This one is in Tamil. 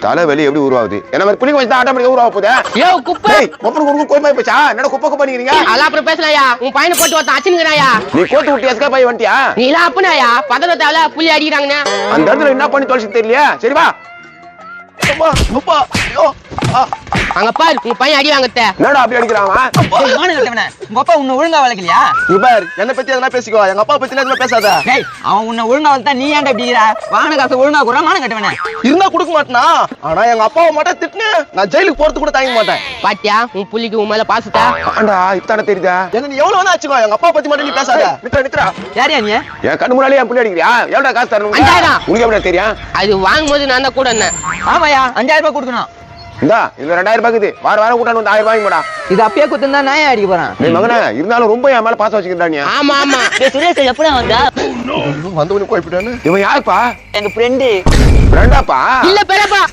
தலைவலி எப்படி உருவாகுது என்ன மாதிரி புளிக்க வச்சு ஆட்டோமேட்டிக்கா உருவாக போதே யோ குப்பை ஒப்பனுக்கு கோய் மாதிரி போச்சா என்னடா குப்பை பண்ணிக்கிறீங்க அதெல்லாம் அப்புறம் பேசலாம்யா உன் பையனை போட்டு ஒருத்தன் அச்சுங்கிறாயா நீ கோட்டு விட்டு எஸ்கா போய் வந்துட்டியா நீ எல்லாம் அப்பனாயா பதற தேவையில்ல புள்ளி அடிக்கிறாங்கன்னு அந்த இடத்துல என்ன பண்ணி தொலைச்சு தெரியலையா சரி வா அங்க பாரு உங்க பையன் அடி வாங்கத்த என்னடா அப்படி அடிக்கிறான் உங்க அப்பா உன்னை ஒழுங்கா வளர்க்கலையா இவர் என்ன பத்தி எதனா பேசிக்கோ எங்க அப்பா பத்தி எதுவும் பேசாத டேய் அவன் உன்னை ஒழுங்கா வளர்த்தா நீ ஏன்டா இப்படி வாங்கின காசு ஒழுங்கா கூட மானம் கட்டுவனே இருந்தா கொடுக்க மாட்டேனா ஆனா எங்க அப்பாவை மட்டும் திட்டுனே நான் ஜெயிலுக்கு போறது கூட தாங்க மாட்டேன் பாத்தியா உன் புள்ளிக்கு உன் மேல பாசத்தா ஆண்டா இத்தானே தெரியுதா என்ன நீ எவ்வளவு வேணா ஆச்சுக்கோ எங்க அப்பா பத்தி மட்டும் நீ பேசாத நித்ரா யாரியா நீ என் கண்ணு முன்னாலே என் புள்ளி அடிக்கிறியா எவ்வளவு காசு தரணும் 5000 உனக்கு எப்படி தெரியும் அது வாங்கும் போது நான் தான் கூட என்ன ஆமாயா 5000 ரூபாய் கொடுக்கணும் இந்தா இதுல 2000 ரூபாய் இருக்குது வாரம் கூட்டாண்டு வந்து 1000 ரூபாய் போடா இது அப்பயே குத்துந்தா நான் ஏன் அடிக்க போறேன் நீ மகனே இருந்தாலும் ரொம்ப என் மேல பாசம் வச்சுக்கிறா நீ ஆமா ஆமா சுரேஷ் எப்படா வந்தா வந்து கோயிப்பிட்டானு இவன் யாருப்பா எங்க ஃப்ரெண்டு ஃப்ரெண்டாப்பா இல்ல பெரியப்பா